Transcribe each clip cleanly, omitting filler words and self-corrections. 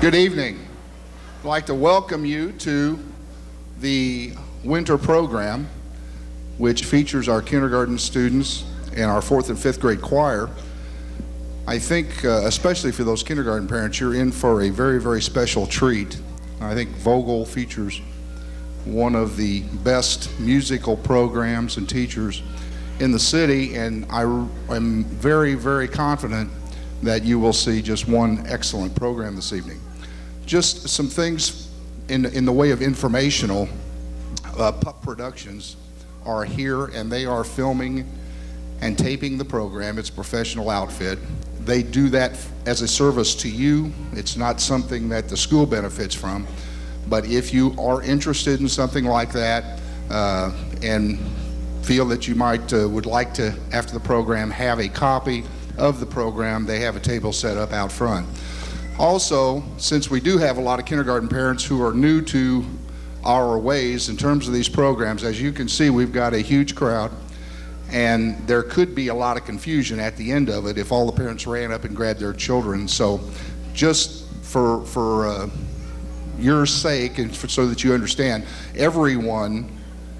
Good evening. I'd like to welcome you to the winter program, which features our kindergarten students and our 4th and 5th grade choir. I think, especially for those kindergarten parents, you're in for a very, very special treat. I think Vogel features one of the best musical programs and teachers in the city, and I am very, very confident that you will see just one excellent program this evening. Just some things in the way of informational. Pup Productions are here, and they are filming and taping the program. It's a professional outfit. They do that as a service to you. It's not something that the school benefits from. But if you are interested in something like that and feel that you would like to, after the program, have a copy of the program, they have a table set up out front. Also, since we do have a lot of kindergarten parents who are new to our ways in terms of these programs, as you can see, we've got a huge crowd, and there could be a lot of confusion at the end of it if all the parents ran up and grabbed their children. So just for your sake and so that you understand, everyone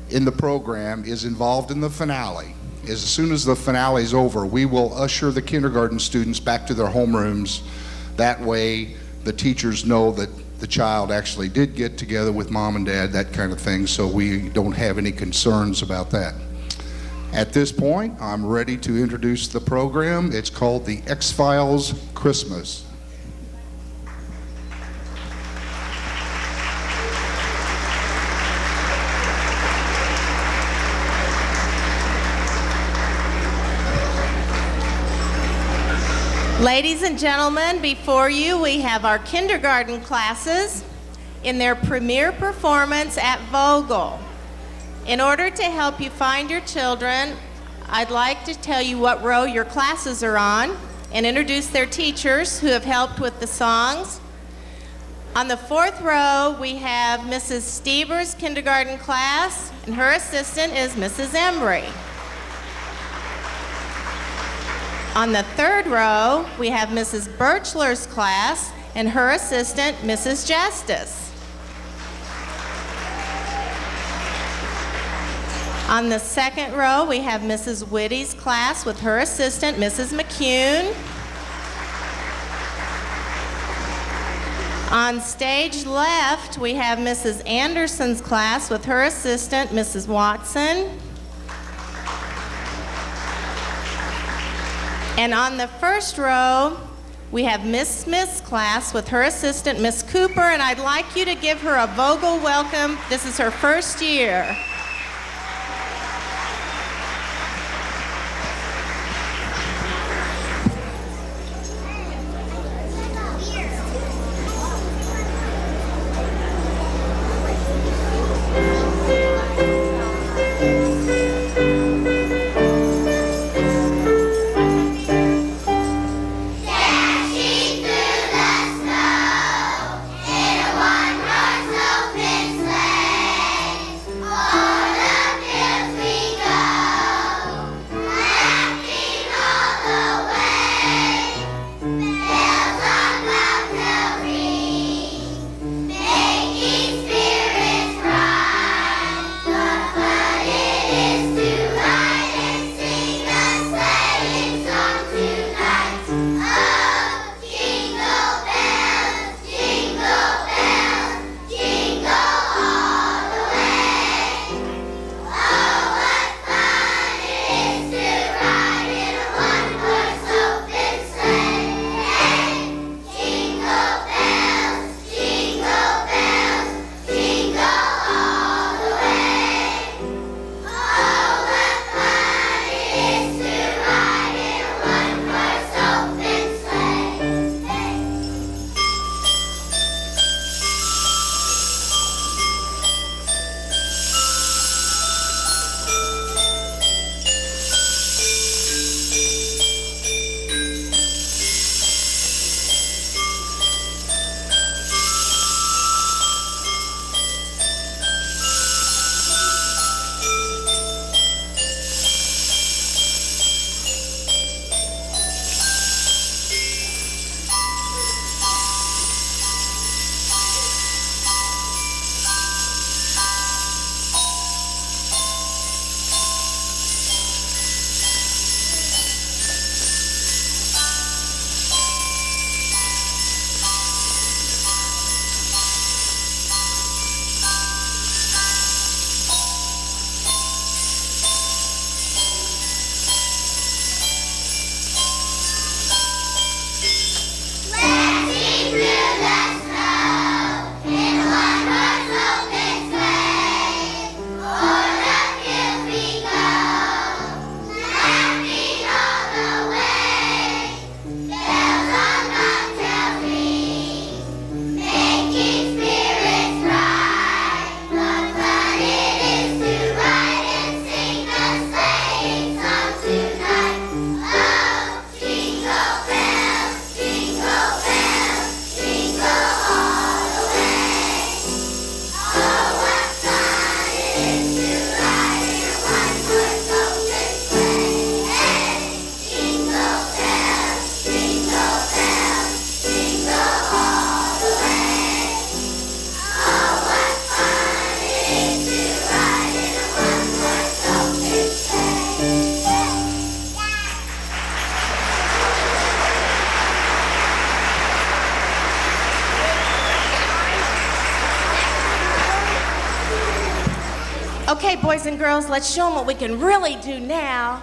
in the program is involved in the finale. As soon as the finale is over, we will usher the kindergarten students back to their homerooms. That way the teachers know that the child actually did get together with mom and dad, that kind of thing, so we don't have any concerns about that. At this point, I'm ready to introduce the program. It's called the X-Files Christmas. Ladies and gentlemen, before you we have our kindergarten classes in their premiere performance at Vogel. In order to help you find your children, I'd like to tell you what row your classes are on and introduce their teachers who have helped with the songs. On the 4th row, we have Mrs. Stieber's kindergarten class, and her assistant is Mrs. Embry. On the 3rd row, we have Mrs. Birchler's class and her assistant, Mrs. Justice. On the 2nd row, we have Mrs. Whitty's class with her assistant, Mrs. McCune. On stage left, we have Mrs. Anderson's class with her assistant, Mrs. Watson. And on the 1st row, we have Miss Smith's class with her assistant, Miss Cooper, and I'd like you to give her a Vogel welcome. This is her first year. Oh! Okay, boys and girls, let's show them what we can really do now.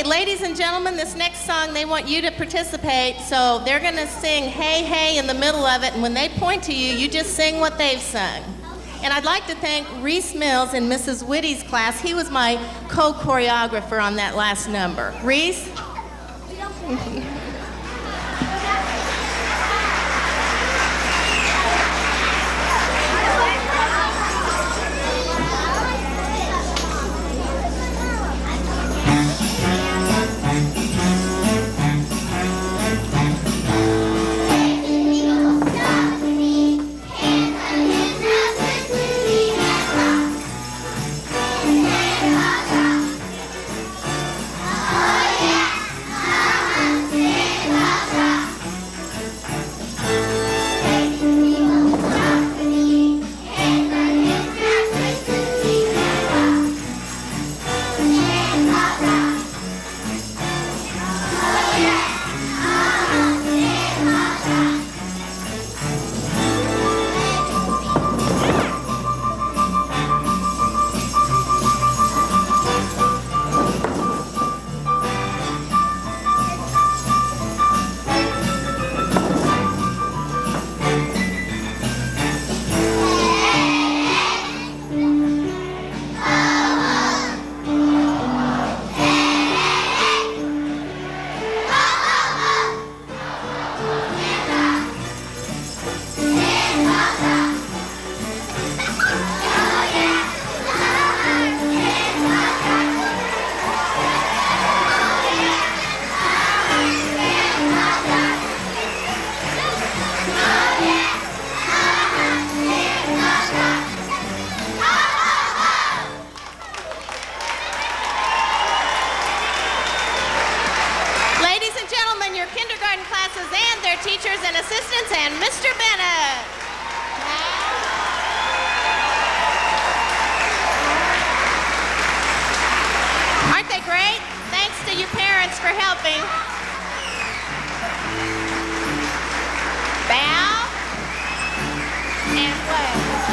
Ladies and gentlemen, this next song, they want you to participate, so they're going to sing Hey, Hey in the middle of it, and when they point to you, you just sing what they've sung. And I'd like to thank Reese Mills in Mrs. Whitty's class. He was my co-choreographer on that last number. Reese? Teachers and assistants, and Mr. Bennett. Aren't they great? Thanks to you parents for helping. Bow and wave.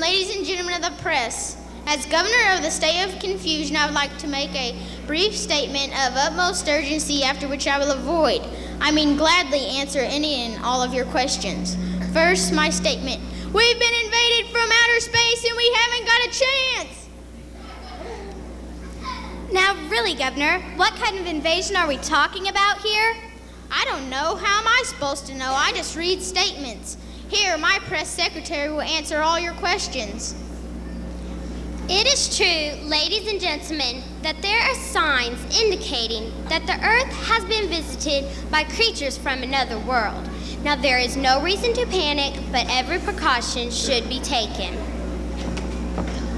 ladies and gentlemen of the press. As governor of the state of confusion, I would like to make a brief statement of utmost urgency, after which I will gladly answer any and all of your questions. First, my statement. We've been invaded from outer space and we haven't got a chance. Now, really, Governor, what kind of invasion are we talking about here? I don't know. How am I supposed to know? I just read statements. Here, my press secretary will answer all your questions. It is true, ladies and gentlemen, that there are signs indicating that the Earth has been visited by creatures from another world. Now, there is no reason to panic, but every precaution should be taken.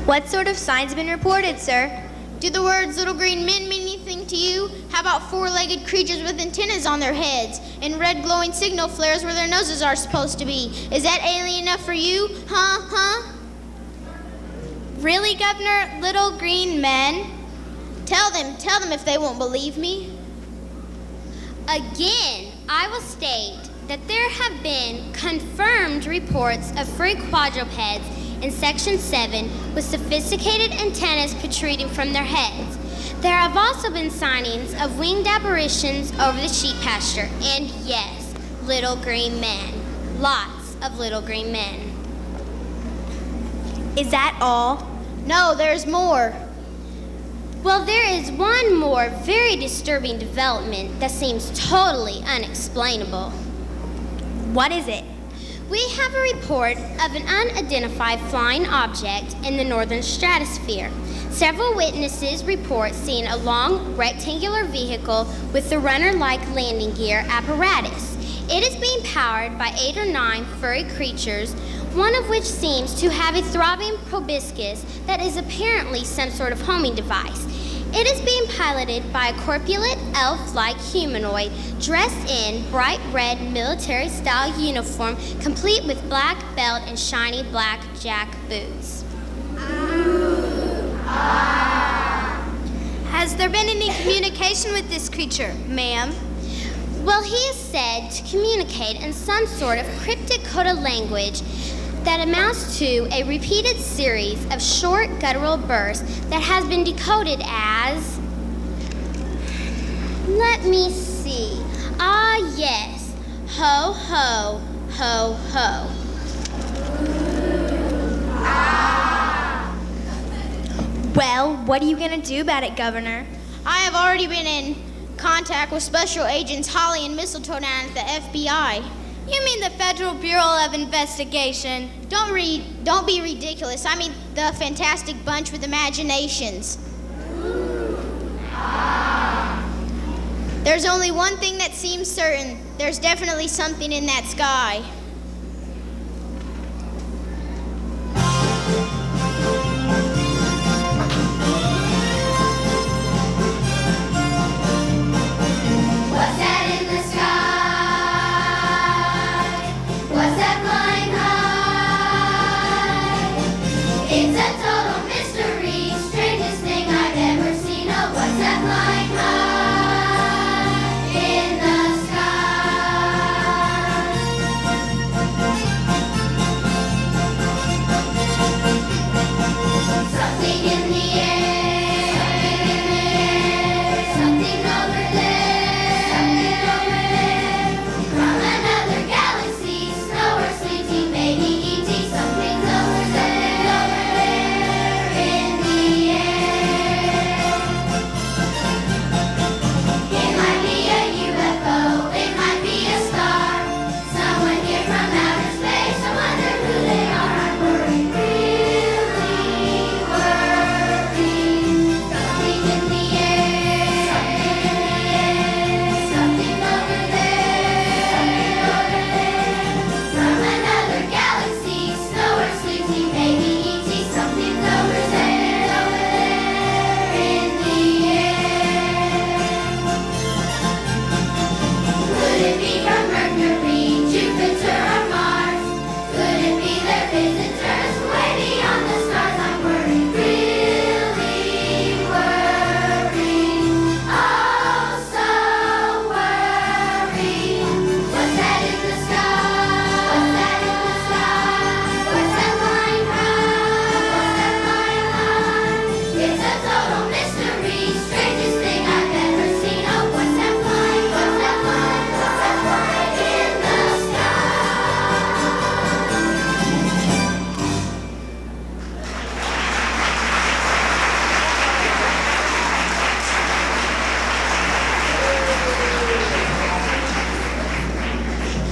What sort of signs have been reported, sir? Do the words little green men mean anything to you? How about four-legged creatures with antennas on their heads and red glowing signal flares where their noses are supposed to be? Is that alien enough for you? Huh? Really, Governor? Little green men? Tell them if they won't believe me. Again, I will state that there have been confirmed reports of furry quadrupeds in Section 7 with sophisticated antennas protruding from their heads. There have also been sightings of winged apparitions over the sheep pasture, and yes, little green men. Lots of little green men. Is that all? No, there's more. Well, there is one more very disturbing development that seems totally unexplainable. What is it? We have a report of an unidentified flying object in the northern stratosphere. Several witnesses report seeing a long rectangular vehicle with the runner-like landing gear apparatus. It is being powered by 8 or 9 furry creatures, one of which seems to have a throbbing proboscis that is apparently some sort of homing device. It is being piloted by a corpulent, elf-like humanoid dressed in bright red military-style uniform, complete with black belt and shiny black jack boots. Has there been any communication with this creature, ma'am? Well, he is said to communicate in some sort of cryptic code of language that amounts to a repeated series of short guttural bursts that has been decoded as... Let me see. Ah, yes. Ho, ho, ho, ho. Well, what are you going to do about it, Governor? I have already been in contact with Special Agents Holly and Mistletoe down at the FBI. You mean the Federal Bureau of Investigation? Don't be ridiculous. I mean the fantastic bunch with imaginations. There's only one thing that seems certain. There's definitely something in that sky. What's that in the sky? What's that flying high? It's a total mystery, strangest thing I've ever seen. Oh, what's that flying high in the sky?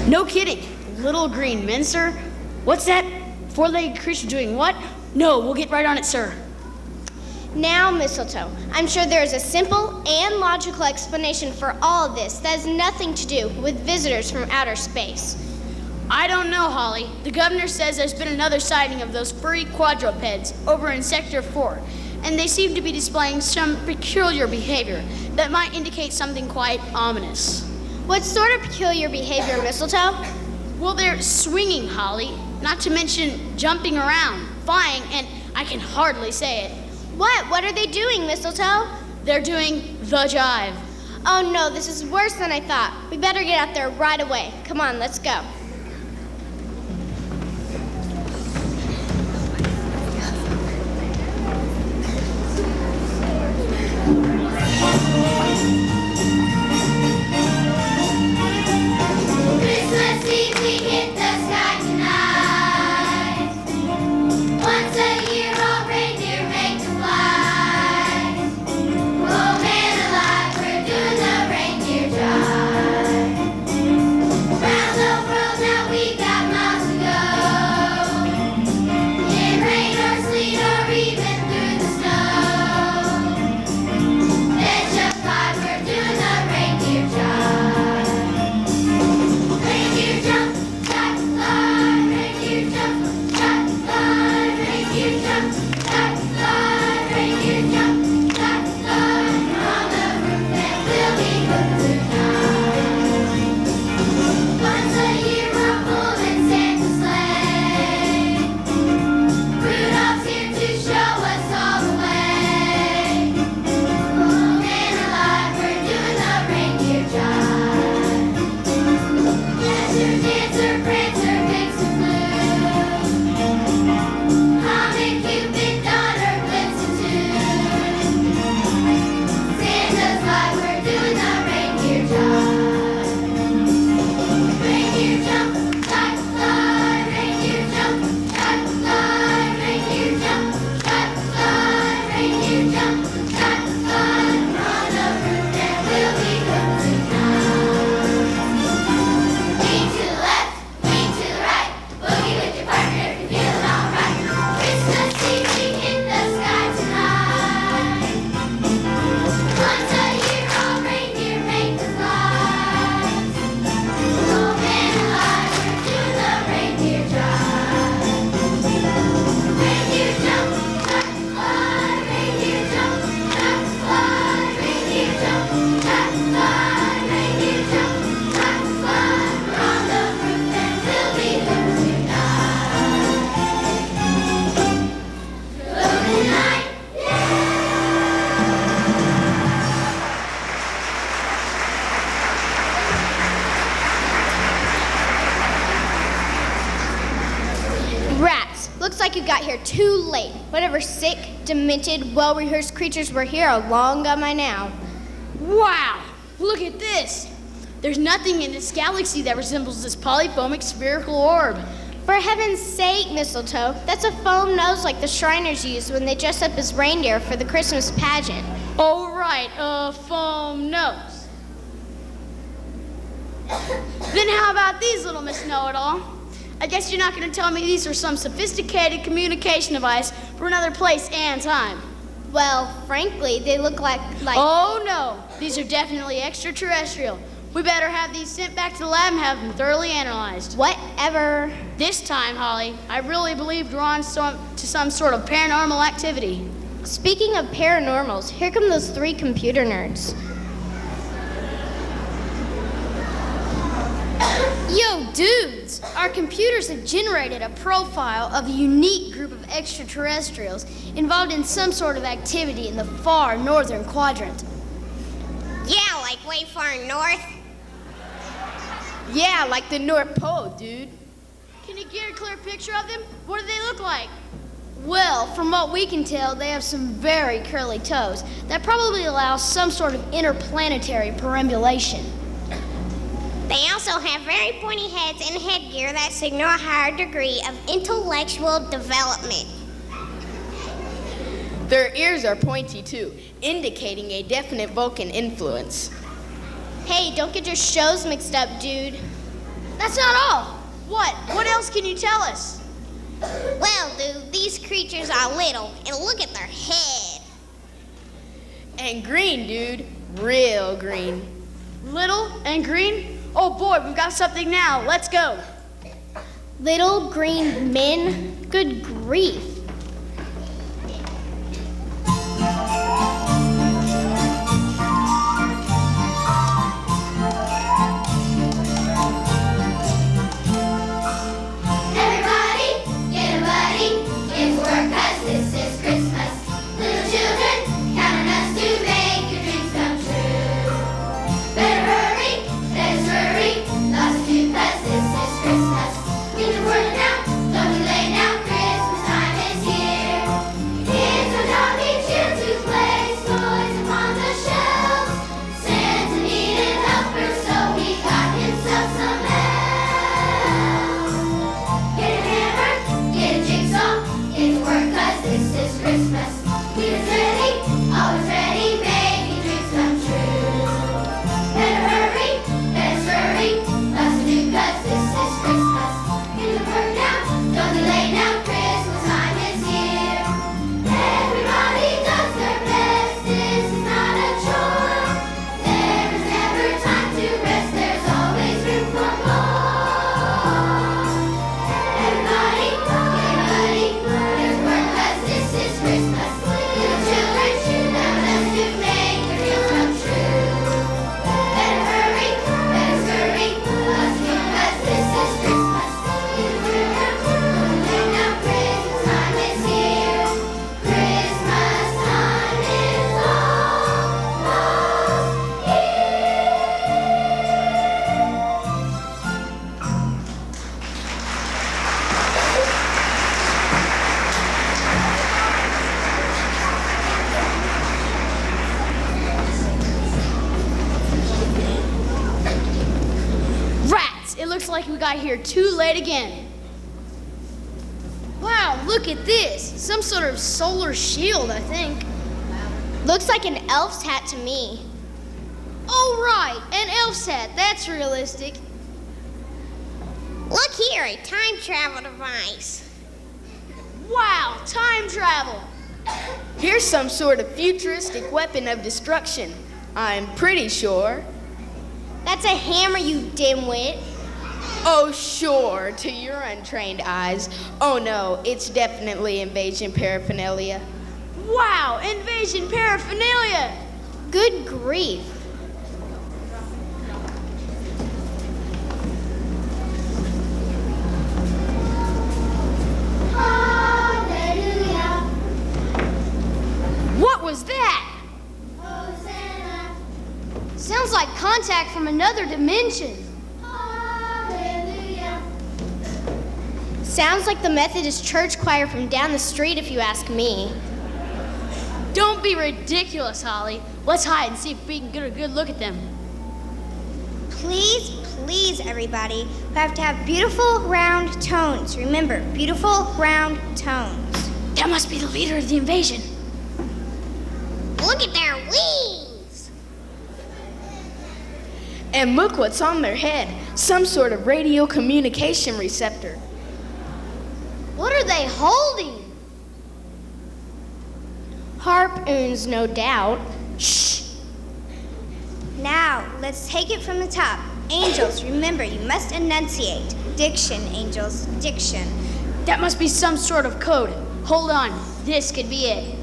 No kidding. Little green men, sir? What's that? Four-legged creature doing what? No, we'll get right on it, sir. Now, Mistletoe, I'm sure there is a simple and logical explanation for all of this that has nothing to do with visitors from outer space. I don't know, Holly. The governor says there's been another sighting of those furry quadrupeds over in Sector 4, and they seem to be displaying some peculiar behavior that might indicate something quite ominous. What sort of peculiar behavior, Mistletoe? Well, they're swinging, Holly, not to mention jumping around, flying, and I can hardly say it. What? What are they doing, Mistletoe? They're doing the jive. Oh no, this is worse than I thought. We better get out there right away. Come on, let's go. Christmas Eve we hit the sky tonight. Once a year all reindeer make the flight. Oh man alive, we're doing the reindeer jive. Round the world now we got miles to go. In rain or sleet or even through the snow. Edge of five, we're doing the reindeer jive. Reindeer jump, start to fly. Reindeer jump, start to fly. Reindeer jump, start to fly. Reindeer jump, start to fly. On the roof and we'll be good tonight. Once a year we're pulling Santa's sleigh. Rudolph's here to show us all the way. Oh man alive, we're doing the reindeer jive. Dasher, Dancer, Prancer, Vixen, Blue. Comet, Cupid, Donner, Blitzen too. Santa's light, we're doing the reindeer jive. Reindeer jump, start to fly. Reindeer jump, start to fly. Reindeer jump, start to fly. Reindeer jump, start to fly. On the roof and we'll be good tonight. Lean to the left, lean to the right. Boogie with your partner if you're feeling alright. Christmas Eve we hit the sky tonight. Once a year all reindeer make the flight. Oh man alive, we're doing the reindeer jive. Reindeer jump, start to fly. Reindeer jump, start to fly. Reindeer jump, start to fly. Reindeer jump, start to fly. We're on the roof and we'll be good tonight. Good tonight, Rats, looks like you got here too late. Whatever sick, demented, well-rehearsed creatures were here are long gone by now. Wow, look at this. There's nothing in this galaxy that resembles this polyphomic spherical orb. For heaven's sake, Mistletoe, that's a foam nose like the Shriners use when they dress up as reindeer for the Christmas pageant. Oh, right, a foam nose. Then how about these, little Miss Know-It-All? I guess you're not going to tell me these are some sophisticated communication device for another place and time. Well, frankly, they look like Oh, no, these are definitely extraterrestrial. We better have these sent back to the lab and have them thoroughly analyzed. whatever. This time, Holly, I really believe we're on to some sort of paranormal activity. Speaking of paranormals, here come those three computer nerds. Yo, dudes! Our computers have generated a profile of a unique group of extraterrestrials involved in some sort of activity in the far northern quadrant. Yeah, like way far north. Yeah, like the North Pole, dude. Can you get a clear picture of them? What do they look like? Well, from what we can tell, they have some very curly toes that probably allow some sort of interplanetary perambulation. They also have very pointy heads and headgear that signal a higher degree of intellectual development. Their ears are pointy too, indicating a definite Vulcan influence. Hey, don't get your shows mixed up, dude. That's not all. What? What else can you tell us? Well, dude, these creatures are little, and look at their head. And green, dude. Real green. Little and green? Oh boy, we've got something now. Let's go. Little green men? Good grief. Everybody, get a buddy, get to work 'cause this is Christmas. Little children, count on us to make your dreams come true. Better hurry, let's hurry, lots to do 'cause this is Christmas. Get to work now, don't be late now, Christmas time is here. Kids are jogging, cheer to place toys upon the shelves. Santa needed helpers, so he got himself some elves. Get a hammer, get a jigsaw, get to work 'cause this is Christmas. Peter's ready, always ready, making dreams come true. Better hurry, let's hurry, lots to do 'cause this is Christmas. Get to work now, don't be late now, Christmas time is here. Everybody does their best, this is not a chore. There is never time to rest, there's always room for more. Everybody, get work 'cause this is Christmas. Little children, count on us to make your dreams come true. Better hurry, lots to do 'cause this is Christmas. Get to work now, don't be late now, Christmas time is here. Christmas time is almost Rats! It looks like we got here too late again. Wow, look at this. Some sort of solar shield, I think. Looks like an elf's hat to me. Oh, right, an elf's hat. That's realistic. Look here, a time travel device. Wow, time travel. Here's some sort of futuristic weapon of destruction. I'm pretty sure. That's a hammer, you dimwit. Oh, sure, to your untrained eyes. Oh no, it's definitely invasion paraphernalia. Wow, invasion paraphernalia. Good grief. hallelujah. What was that? Hosanna, Sounds like contact from another dimension. hallelujah. Sounds like the Methodist church choir from down the street, if you ask me. Don't be ridiculous, Holly. Let's hide and see if we can get a good look at them. Please, please, everybody, we have to have beautiful round tones. Remember, beautiful round tones. That must be the leader of the invasion. Look at their wings. And look what's on their head. Some sort of radio communication receptor. What are they holding? Harpoons, no doubt. Shh. Now, let's take it from the top. Angels, remember, you must enunciate. Diction, angels, diction. That must be some sort of code. Hold on, this could be it.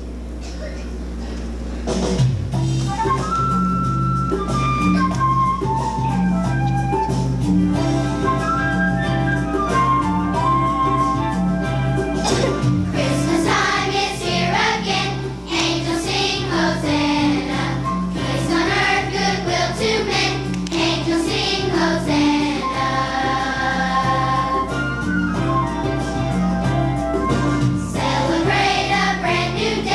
Christmas time is here again. Angels sing Hosanna. Peace on earth, goodwill to men. Angels sing Hosanna. Celebrate a brand new day.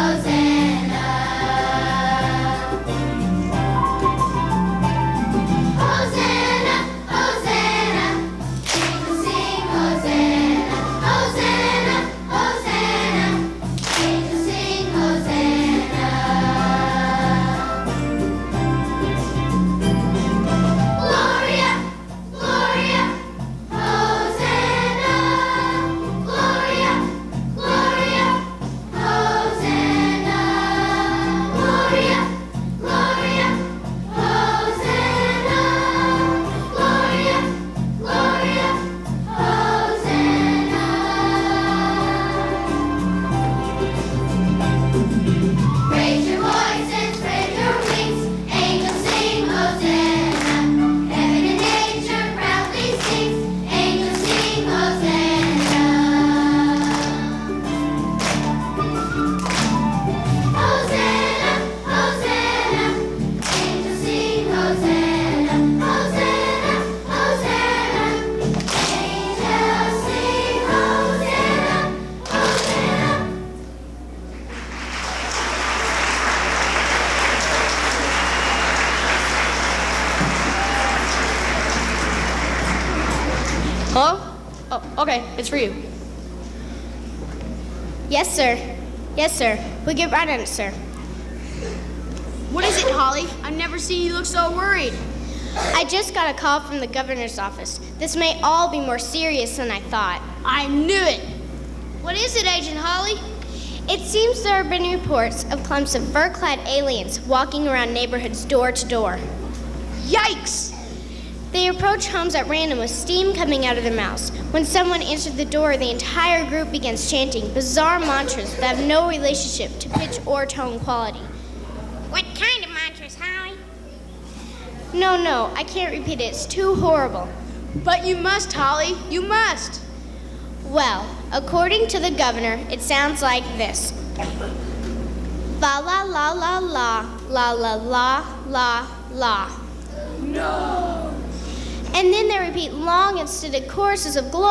Hosanna. Hosanna, Hosanna, angels sing Hosanna. Hosanna, Hosanna, angels sing Hosanna. Gloria, Gloria, Hosanna. Gloria, Gloria, Hosanna. Gloria, Gloria, Hosanna. Gloria, Gloria, Hosanna. Raise your voice and spread your wings, angels sing Hosanna. Heaven and nature proudly sings, angels sing Hosanna. Hosanna, Hosanna, angels sing Hosanna. Hosanna, Hosanna, angels sing Hosanna. Hosanna. Hello? Oh, okay, it's for you. Yes, sir. Yes, sir. We'll get right on it, sir. What is it, Holly? I've never seen you look so worried. I just got a call from the governor's office. This may all be more serious than I thought. I knew it. What is it, Agent Holly? It seems there have been reports of clumps of fur-clad aliens walking around neighborhoods door to door. Yikes! They approach homes at random with steam coming out of their mouths. When someone answered the door, the entire group begins chanting bizarre mantras that have no relationship to pitch or tone quality. What kind of mantras, Holly? No, I can't repeat it. It's too horrible. But you must, Holly. You must. Well, according to the governor, it sounds like this. La la la la la, la la la la la. No. And then they repeat long extended choruses of Gloria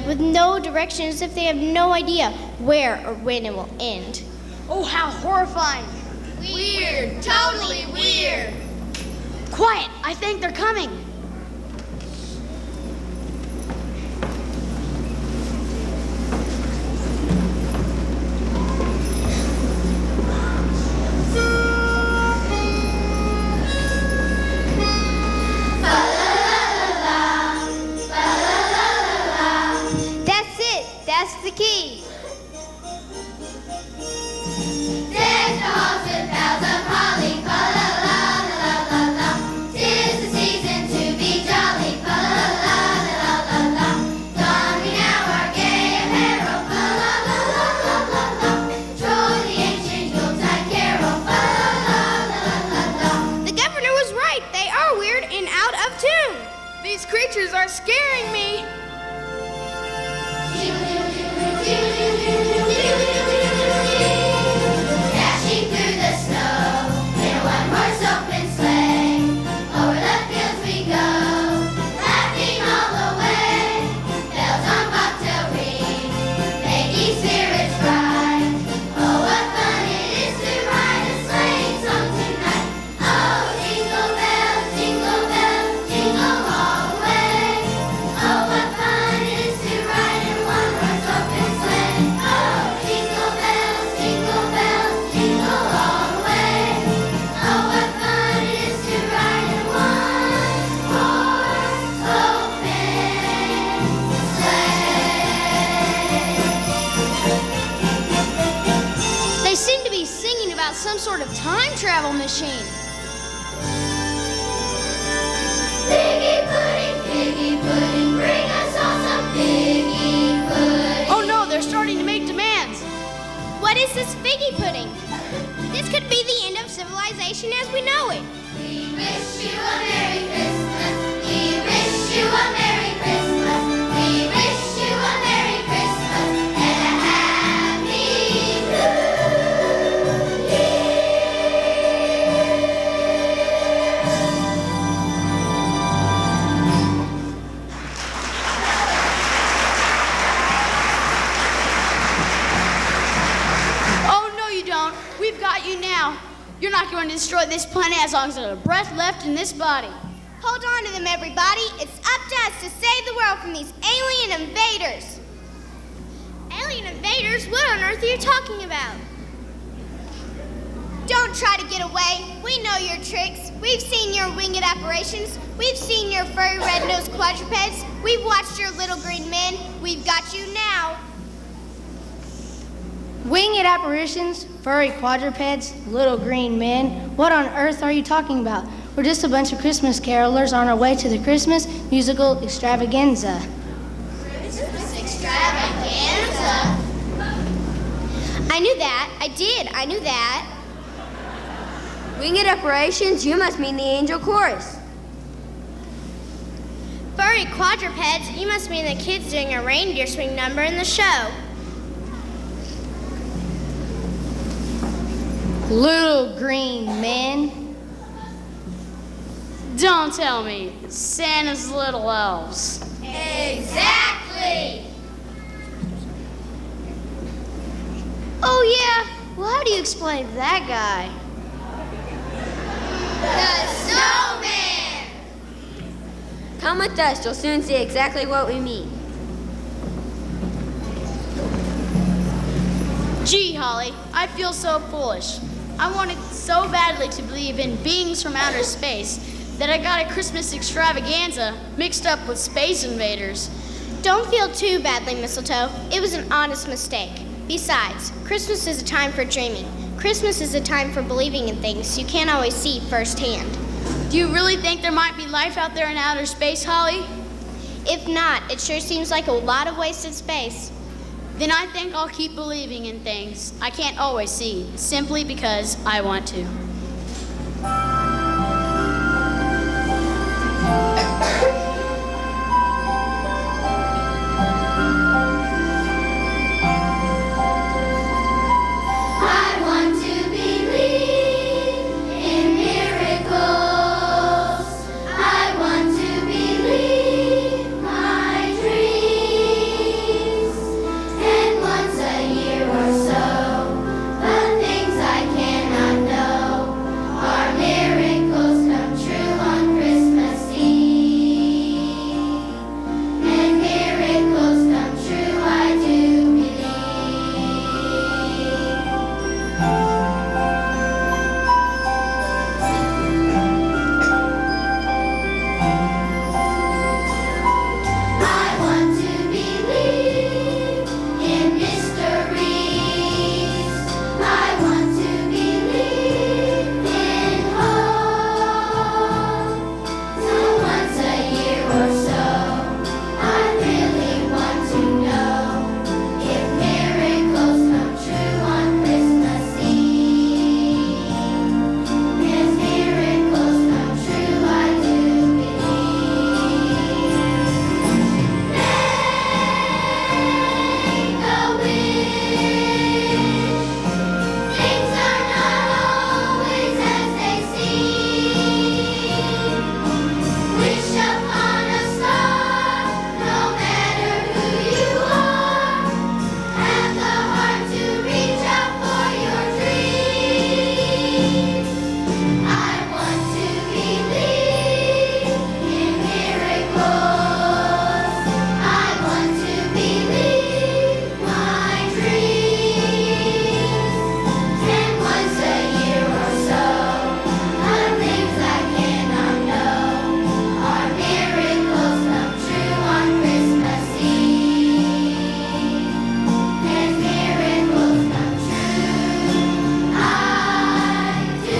with no direction, as if they have no idea where or when it will end. Oh, how horrifying. Weird, totally weird. Quiet, I think they're coming. That's it. That's the key. Deck the halls with boughs of holly, fa la la la la la. 'Tis the season to be jolly, fa la la la la la. Don we now our gay apparel, fa la la la la la la. Join the ancient Yuletide carol, fa la la la la la. The governor was right. They are weird and out of tune. These creatures are scaring me. Dashing through the snow in a one-horse open sleigh. Over the fields we go, laughing all the way. Bells on bobtail ring, making spirits bright. Oh, what fun it is to ride a sleighing song tonight. Oh, jingle bells, jingle all the way. Oh, what fun it is to ride in a one-horse open sleigh. Oh, jingle bells, jingle all the way. Oh, what fun it is to ride in a one-horse open sleigh. They seem to be singing about some sort of time travel machine. Figgy pudding, bring us all some figgy pudding. Oh no, they're starting to make demands. What is this figgy pudding? This could be the end of civilization as we know it. We wish you a Merry Christmas. We wish you a Merry Christmas. We wish you a Merry Christmas and a Happy New Year. not going to destroy this planet as long as there's a breath left in this body. Hold on to them, everybody. It's up to us to save the world from these alien invaders. Alien invaders? What on earth are you talking about? Don't try to get away. We know your tricks. We've seen your winged apparitions. We've seen your furry red-nosed quadrupeds. We've watched your little green men. We've got you now. Winged apparitions, furry quadrupeds, little green men. What on earth are you talking about? We're just a bunch of Christmas carolers on our way to the Christmas musical extravaganza. Christmas extravaganza? I knew that. I knew that. Winged apparitions, you must mean the angel chorus. Furry quadrupeds, you must mean the kids doing a reindeer swing number in the show. Little green men. Don't tell me. Santa's little elves. Exactly. Oh yeah, well how do you explain that guy? The snowman. Come with us, you'll soon see exactly what we mean. Gee, Holly, I feel so foolish. I wanted so badly to believe in beings from outer space that I got a Christmas extravaganza mixed up with space invaders. Don't feel too badly, Mistletoe. It was an honest mistake. Besides, Christmas is a time for dreaming. Christmas is a time for believing in things you can't always see firsthand. Do you really think there might be life out there in outer space, Holly? If not, it sure seems like a lot of wasted space. Then I think I'll keep believing in things I can't always see, simply because I want to. I want to believe in miracles. I want to believe my dreams. And once a year or so, the things I cannot know are miracles come true on Christmas Eve. And miracles come true, I do believe. I want to believe in mysteries. I want to believe in hope. So once a year or so, I really want to know if miracles come true on Christmas Eve. If miracles come true, I do believe. Make a wish. Things are not always as they seem. Wish upon a star, no matter who you are. Have the heart to reach out for your dreams. I want to believe in miracles. I want to believe my dreams. And once a year or so, the things I cannot know are miracles come true on Christmas Eve. And miracles come true, I do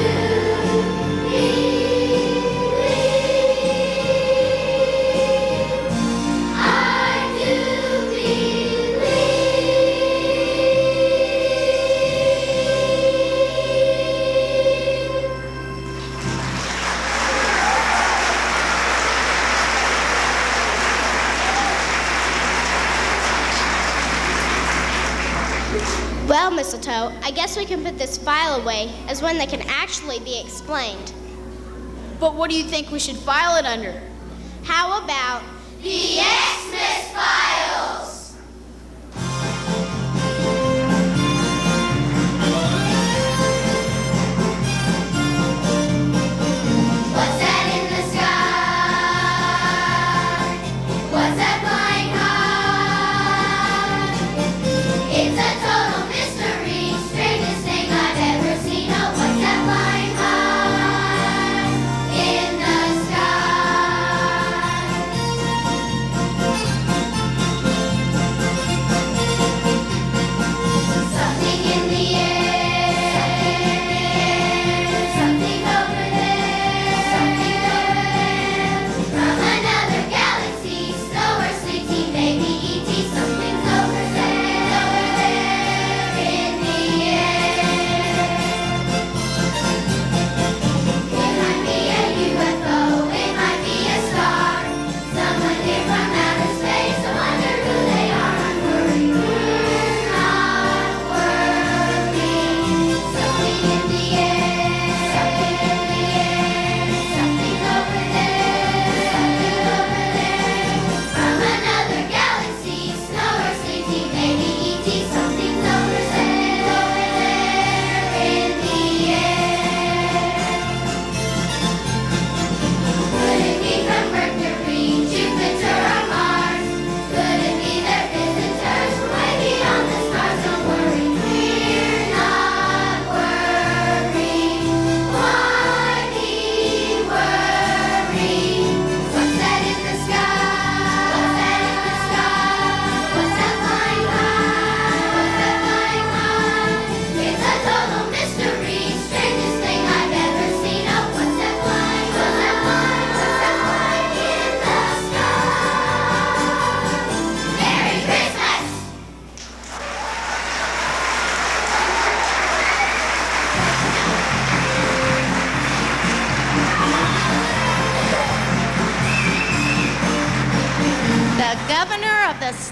Well, Mistletoe, I guess we can put this file away as one that can actually be explained. But what do you think we should file it under? How about The Xmas Files.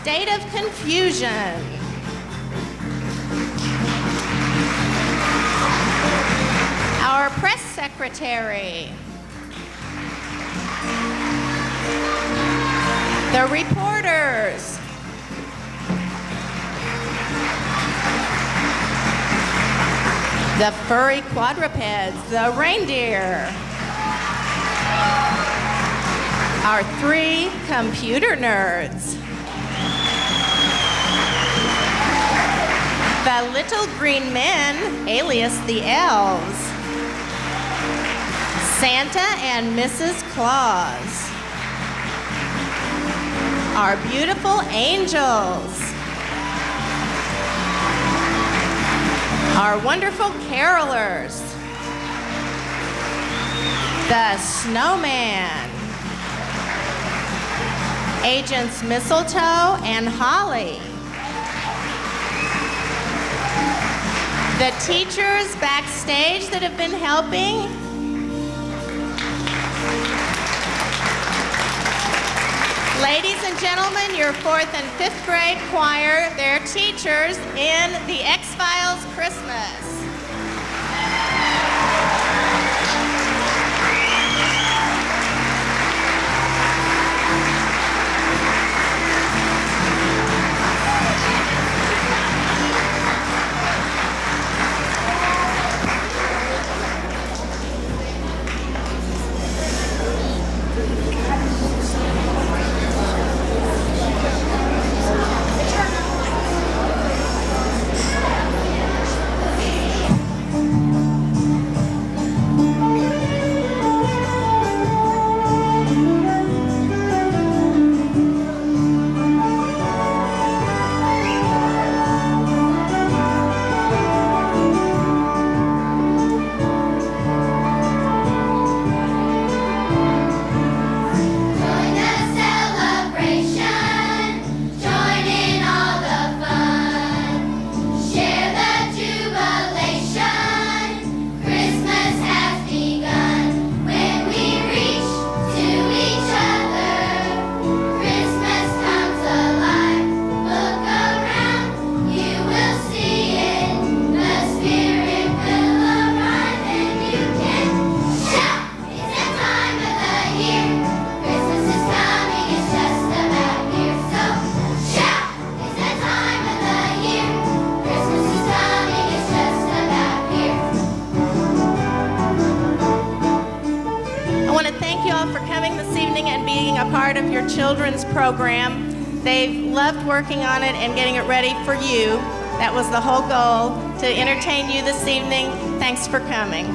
State of Confusion. Our press secretary. The reporters. The furry quadrupeds, the reindeer. Our 3 computer nerds. The little green men, alias the elves. Santa and Mrs. Claus. Our beautiful angels. Our wonderful carolers. The snowman. Agents Mistletoe and Holly. The teachers backstage that have been helping. Ladies and gentlemen, your 4th and 5th grade choir, their teachers in the X-Files Christmas. Children's program. They've loved working on it and getting it ready for you. That was the whole goal, to entertain you this evening. Thanks for coming.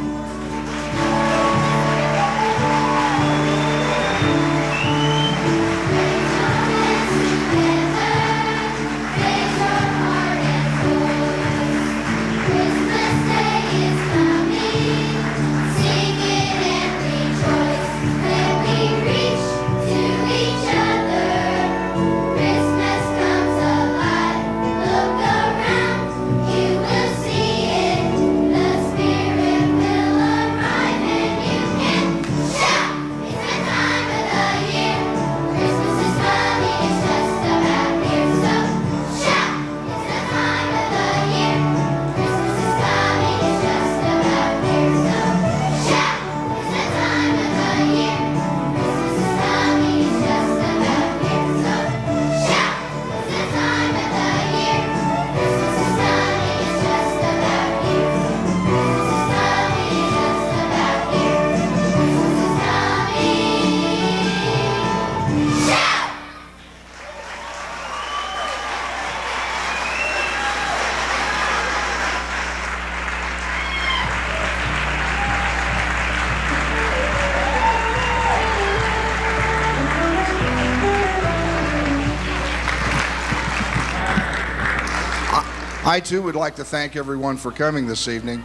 I too would like to thank everyone for coming this evening.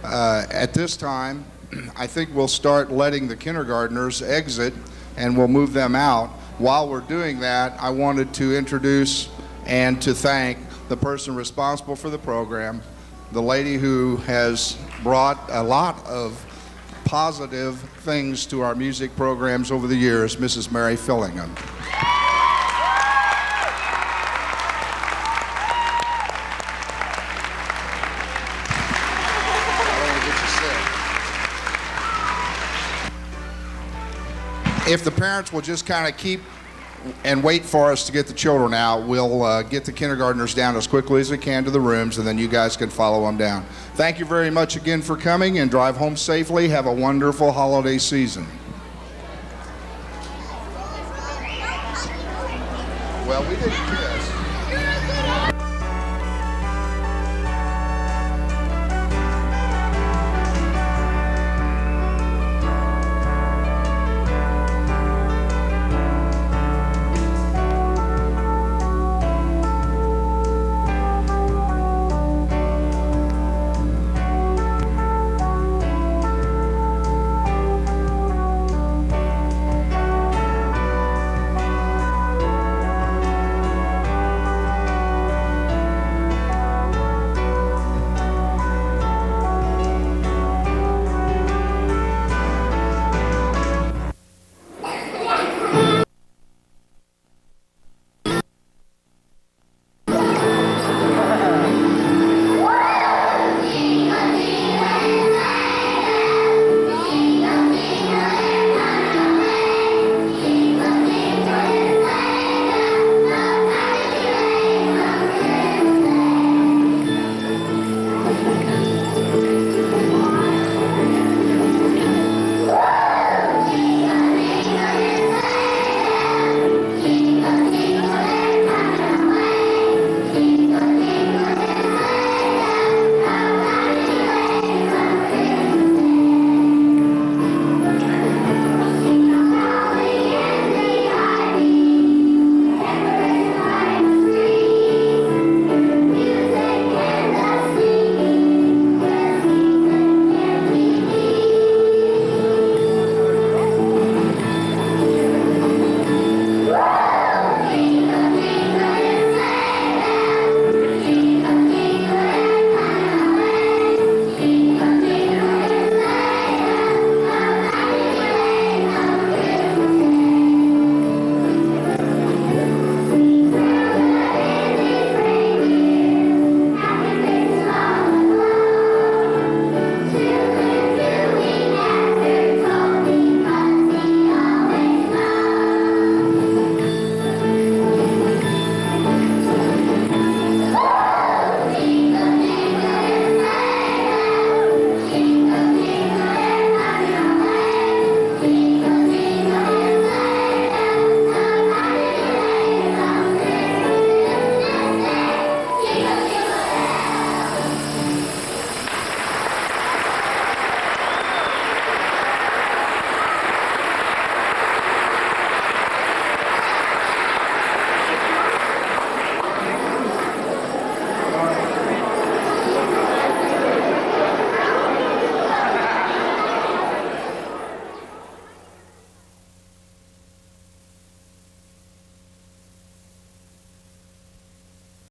At this time, I think we'll start letting the kindergartners exit and we'll move them out. While we're doing that, I wanted to introduce and to thank the person responsible for the program, the lady who has brought a lot of positive things to our music programs over the years, Mrs. Mary Fillingham. if the parents will just kind of keep and wait for us to get the children out, we'll get the kindergartners down as quickly as we can to the rooms, and then you guys can follow them down. Thank you very much again for coming, and drive home safely. Have a wonderful holiday season.